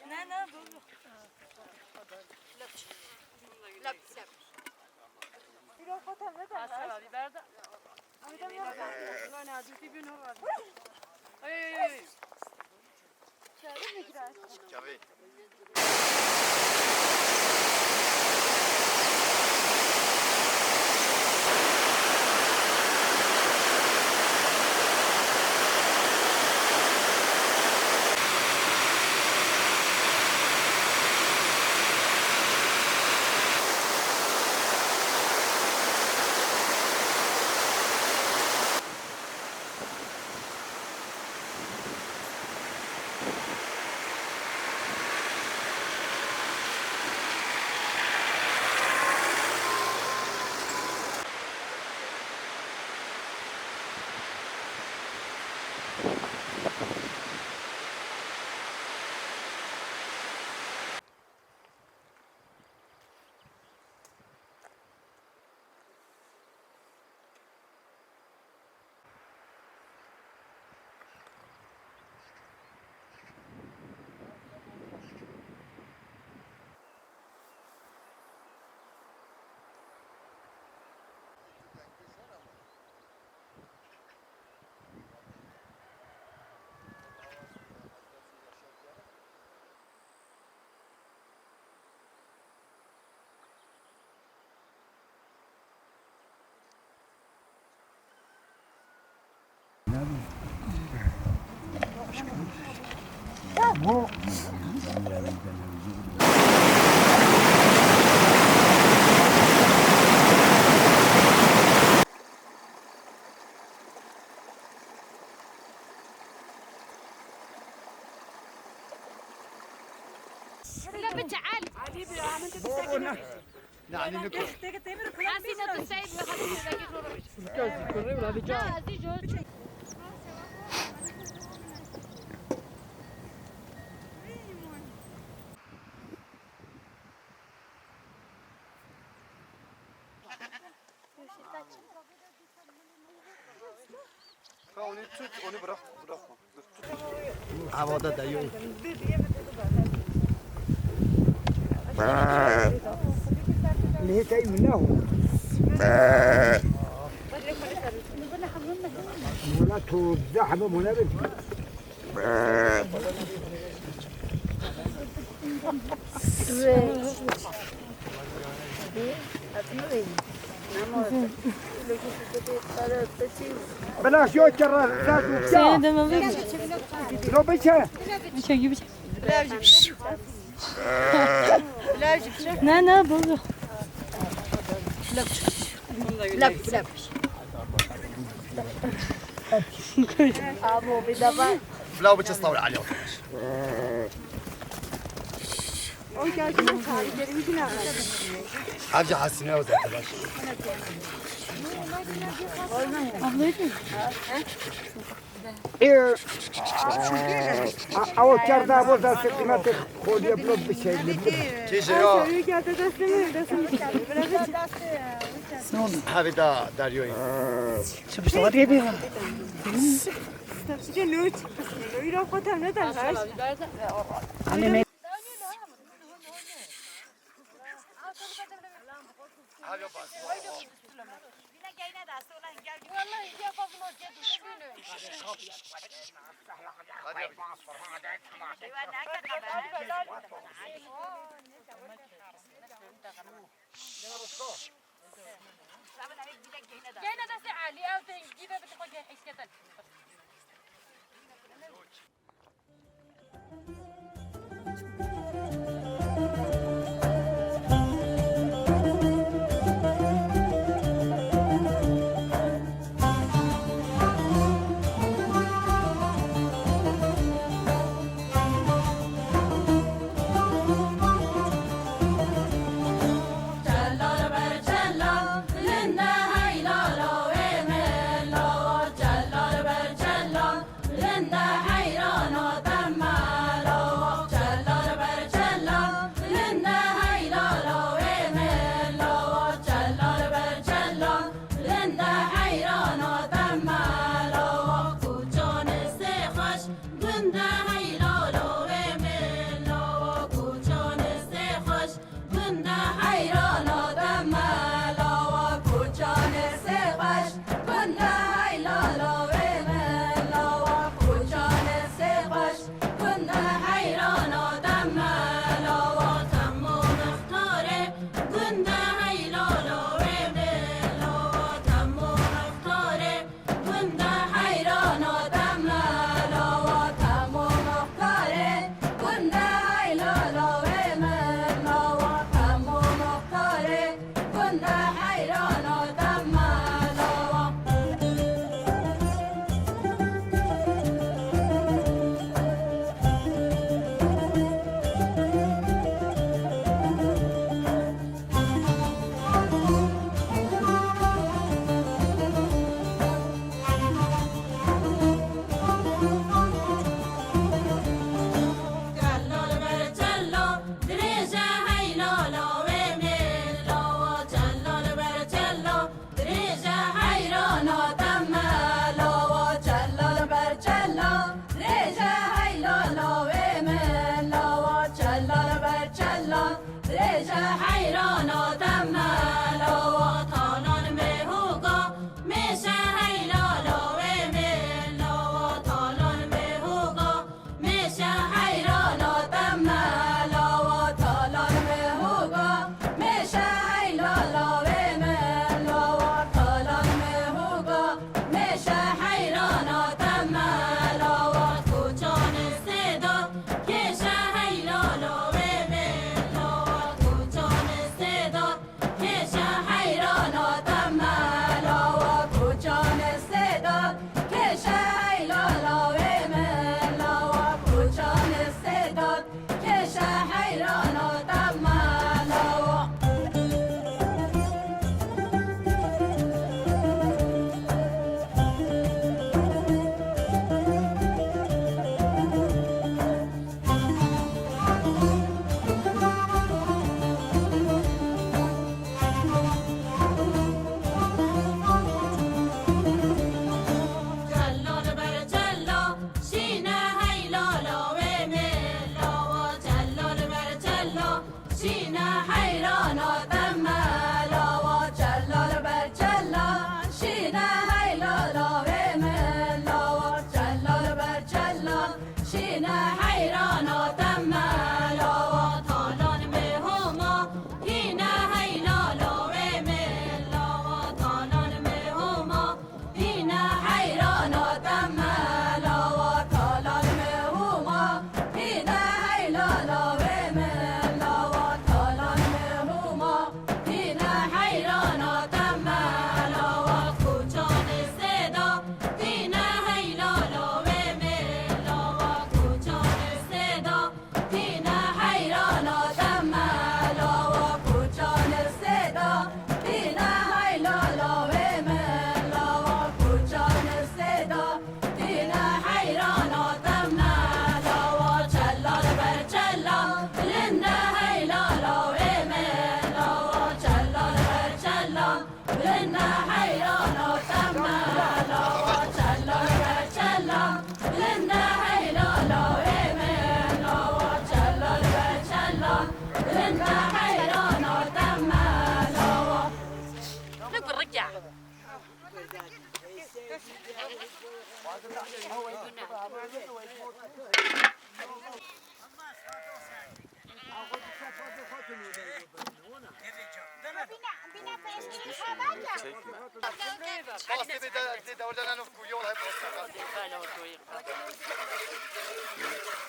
Ne bu? Bir fotoğraf ne kadar? Asla biber de. Aydan yok. Lan hadi bir gün var. Ay. Şöyle mi girer? Tabii. لا بتعال حبيبي يا عم انت بتسكن. يعني نكون تقدر كلام حسينا تسيب يا خالد onu tut, onu bırakma. Havada dayıyor. اللي هي تاي منه ولا توزعها ولا بلاش يوتر Seni لو بيشه gibi. Ne bu? Abo bir de bak. لا بتستول عليهم. O geldi tarihleri bir gün حاجة حسنة وزي كذا. او كردا بوزا سكنت خود يبلغ بشيء تيجي يا هذه داريوين. شو بيشتغل يبي جينا ده ساعة لي أو تجيبها بتاخد حس كده Cellar be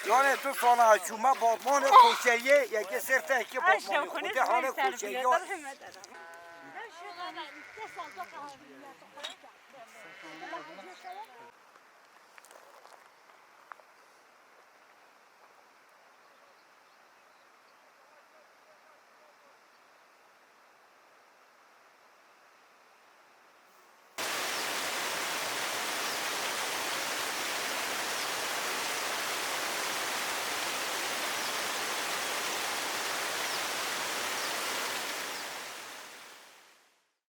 Yani tu sana şuma batmanı koşeye ya ki serte ki batmanı koşeye hane koşeye